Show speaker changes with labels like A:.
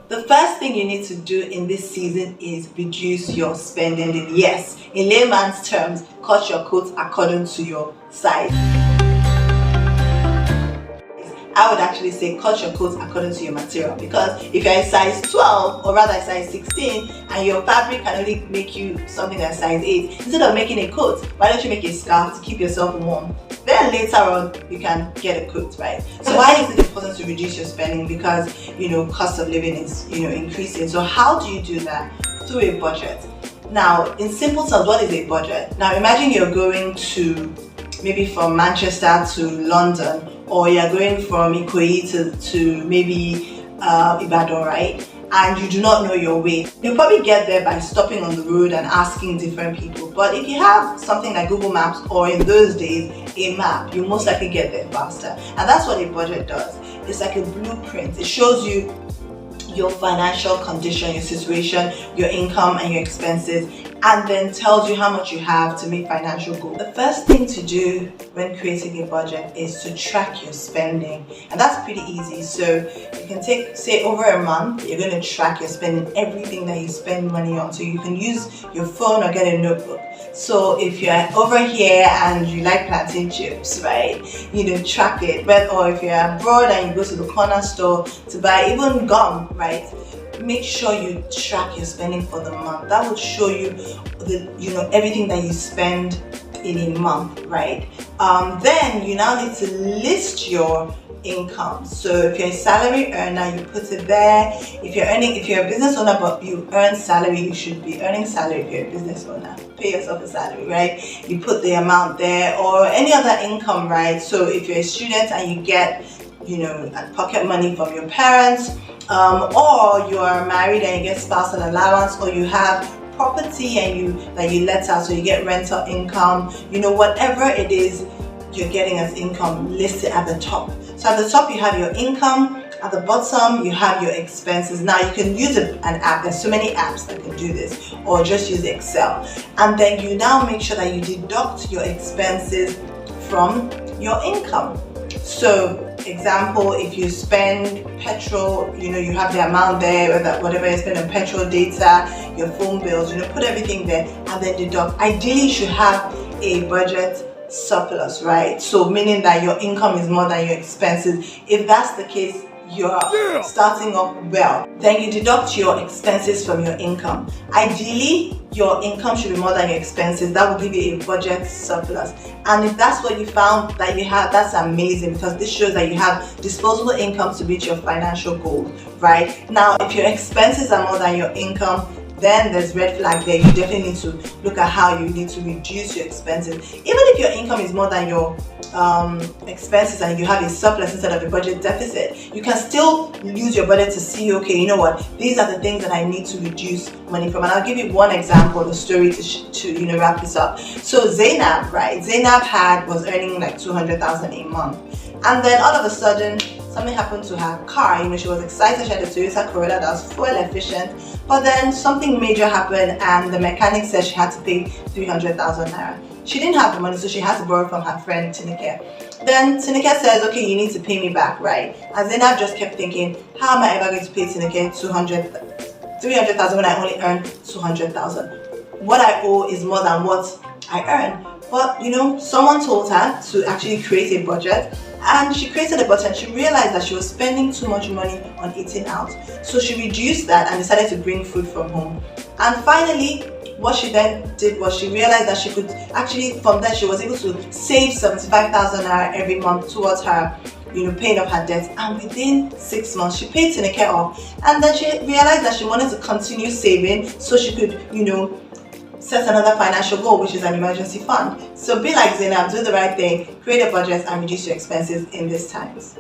A: The first thing you need to do in this season is reduce your spending. Yes, in layman's terms, cut your coat according to your size. I would actually say cut your coat according to your material, because if you're a size 12 or rather a size 16 and your fabric can only make you something that's size 8, instead of making a coat, why don't you make a scarf to keep yourself warm? Then later on you can get a coat, right? So why is it important to reduce your spending? Because cost of living is increasing. So how do you do that? Through a budget. Now, in simple terms, what is a budget? Now imagine you're going to maybe from Manchester to London, or you're going from Ikoyi to maybe Ibadan, right? And you do not know your way. You'll probably get there by stopping on the road and asking different people. But if you have something like Google Maps, or in those days a map, you most likely get there faster. And that's what a budget does. It's like a blueprint. It shows you your financial condition, your situation, your income and your expenses, and then tells you how much you have to make financial goals. The first thing to do when creating a budget is to track your spending, and that's pretty easy. So you can take, say, over a month, you're going to track your spending, everything that you spend money on. So you can use your phone or get a notebook. So if you're over here and you like plantain chips, right, track it. Or if you're abroad and you go to the corner store to buy even gum, right, make sure you track your spending for the month. That will show you everything that you spend in a month, right? Then you now need to list your income. So if you're a salary earner, you put it there. If you're a business owner but you earn salary, you should be earning salary. If you're a business owner, pay yourself a salary, right? You put the amount there, or any other income, right? So if you're a student and you get pocket money from your parents, or you are married and you get spousal allowance, or you have property and that you let out, so you get rental income, whatever it is you're getting as income, list it at the top. So at the top you have your income, at the bottom you have your expenses. Now you can use an app, there's so many apps that can do this, or just use Excel. And then you now make sure that you deduct your expenses from your income. So example, if you spend petrol, you have the amount there, whatever you spend on petrol, data, your phone bills, put everything there and then deduct. Ideally you should have a budget surplus, right? So meaning that your income is more than your expenses. If that's the case, you're starting off well. Then you deduct your expenses from your income. Ideally, your income should be more than your expenses. That will give you a budget surplus. And if that's what you found that you have, that's amazing, because this shows that you have disposable income to reach your financial goals, right? Now, if your expenses are more than your income, then there's red flag there. You definitely need to look at how you need to reduce your expenses. Even if your income is more than your expenses and you have a surplus instead of a budget deficit, you can still use your budget to see, okay, you know what, these are the things that I need to reduce money from. And I'll give you one example, a story to wrap this up. So Zainab, right? Zainab was earning like 200,000 a month, and then all of a sudden something happened to her car. She was excited, she had a Toyota Corolla that was fuel efficient, but then something major happened and the mechanic said she had to pay 300,000 naira. She didn't have the money, so she had to borrow from her friend Tineke. Then Tineke says, okay, you need to pay me back, right? And Zainab just kept thinking, how am I ever going to pay Tineke 300,000 when I only earn 200,000? What I owe is more than what I earn. But someone told her to actually create a budget, and she created a budget and she realized that she was spending too much money on eating out. So she reduced that and decided to bring food from home. And finally, what she then did was she realized that she could actually, from that she was able to save 75,000 naira every month towards her paying off her debts. And within 6 months she paid Tineke off, and then she realized that she wanted to continue saving so she could set another financial goal, which is an emergency fund. So be like Zainab, do the right thing, create a budget and reduce your expenses in these times.